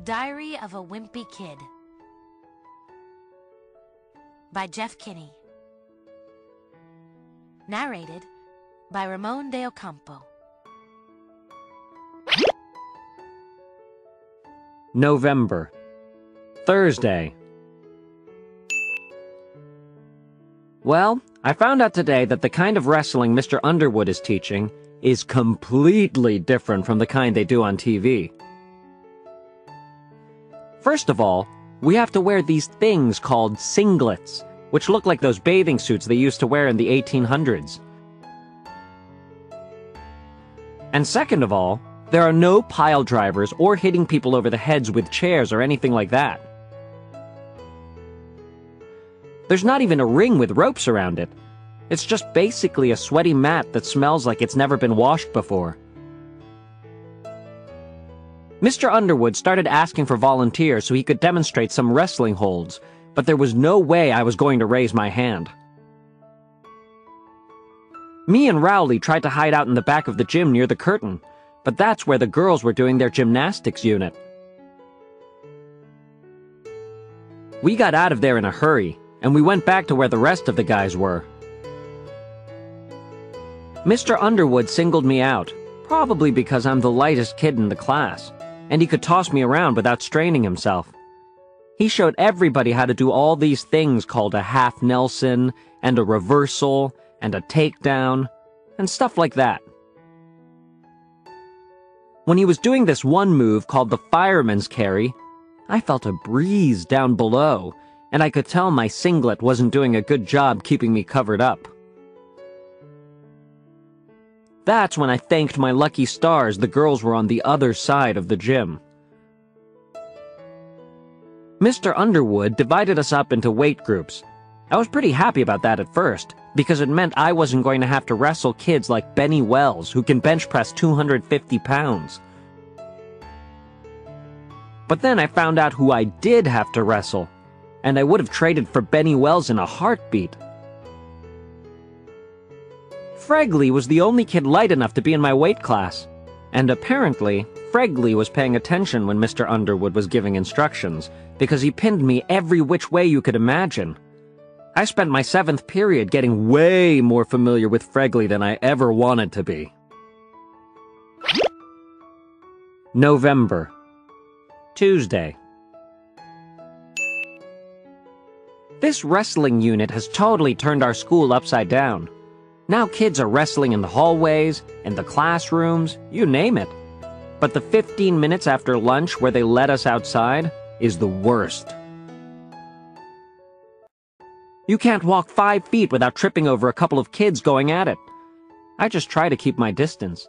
Diary of a Wimpy Kid by Jeff Kinney. Narrated by Ramon de Ocampo. November. Thursday. Well, I found out today that the kind of wrestling Mr. Underwood is teaching is completely different from the kind they do on TV. First of all, we have to wear these things called singlets, which look like those bathing suits they used to wear in the 1800s. And second of all, there are no pile drivers or hitting people over the heads with chairs or anything like that. There's not even a ring with ropes around it. It's just basically a sweaty mat that smells like it's never been washed before. Mr. Underwood started asking for volunteers so he could demonstrate some wrestling holds, but there was no way I was going to raise my hand. Me and Rowley tried to hide out in the back of the gym near the curtain, but that's where the girls were doing their gymnastics unit. We got out of there in a hurry, and we went back to where the rest of the guys were. Mr. Underwood singled me out, probably because I'm the lightest kid in the class, and he could toss me around without straining himself. He showed everybody how to do all these things called a half Nelson, and a reversal, and a takedown, and stuff like that. When he was doing this one move called the fireman's carry, I felt a breeze down below, and I could tell my singlet wasn't doing a good job keeping me covered up. That's when I thanked my lucky stars the girls were on the other side of the gym. Mr. Underwood divided us up into weight groups. I was pretty happy about that at first, because it meant I wasn't going to have to wrestle kids like Benny Wells, who can bench press 250 pounds. But then I found out who I did have to wrestle, and I would have traded for Benny Wells in a heartbeat. Fregley was the only kid light enough to be in my weight class, and apparently, Fregley was paying attention when Mr. Underwood was giving instructions, because he pinned me every which way you could imagine. I spent my 7th period getting way more familiar with Fregley than I ever wanted to be. November. Tuesday. This wrestling unit has totally turned our school upside down. Now kids are wrestling in the hallways, in the classrooms, you name it. But the 15 minutes after lunch where they let us outside is the worst. You can't walk 5 feet without tripping over a couple of kids going at it. I just try to keep my distance.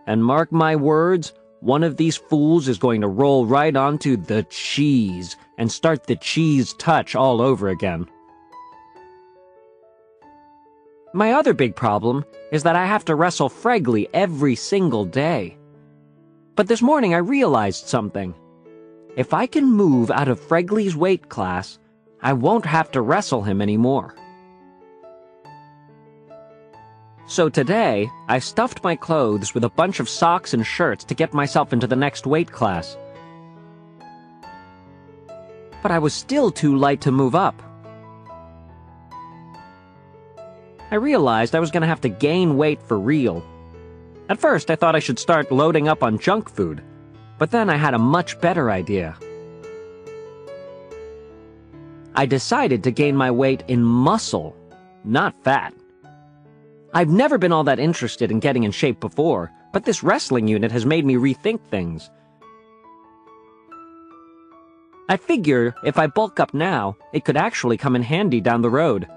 And mark my words, one of these fools is going to roll right onto the cheese and start the cheese touch all over again. My other big problem is that I have to wrestle Fregley every single day. But this morning I realized something. If I can move out of Fregley's weight class, I won't have to wrestle him anymore. So today, I stuffed my clothes with a bunch of socks and shirts to get myself into the next weight class. But I was still too light to move up. I realized I was going to have to gain weight for real. At first, I thought I should start loading up on junk food, but then I had a much better idea. I decided to gain my weight in muscle, not fat. I've never been all that interested in getting in shape before, but this wrestling unit has made me rethink things. I figure if I bulk up now, it could actually come in handy down the road.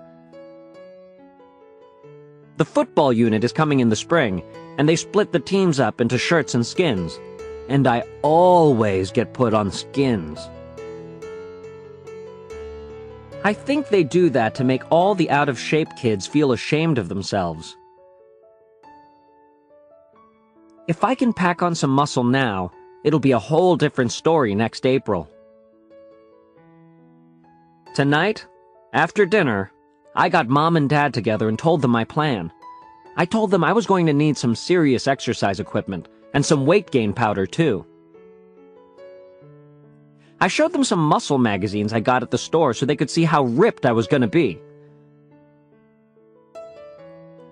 The football unit is coming in the spring, and they split the teams up into shirts and skins. And I always get put on skins. I think they do that to make all the out-of-shape kids feel ashamed of themselves. If I can pack on some muscle now, it'll be a whole different story next April. Tonight, after dinner, I got Mom and Dad together and told them my plan. I told them I was going to need some serious exercise equipment, and some weight gain powder too. I showed them some muscle magazines I got at the store so they could see how ripped I was gonna be.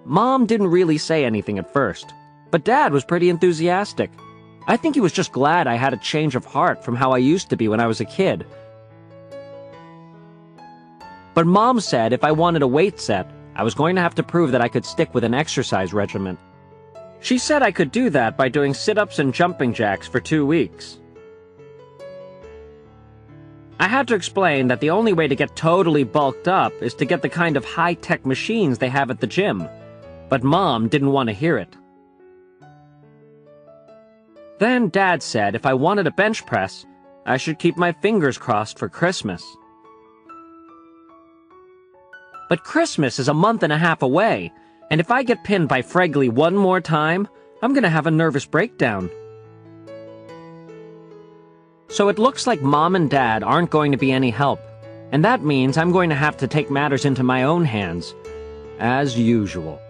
Mom didn't really say anything at first, but Dad was pretty enthusiastic. I think he was just glad I had a change of heart from how I used to be when I was a kid. But Mom said if I wanted a weight set, I was going to have to prove that I could stick with an exercise regimen. She said I could do that by doing sit-ups and jumping jacks for 2 weeks. I had to explain that the only way to get totally bulked up is to get the kind of high-tech machines they have at the gym, but Mom didn't want to hear it. Then Dad said if I wanted a bench press, I should keep my fingers crossed for Christmas. But Christmas is a month and a half away, and if I get pinned by Fregley one more time, I'm gonna have a nervous breakdown. So it looks like Mom and Dad aren't going to be any help, and that means I'm going to have to take matters into my own hands, as usual.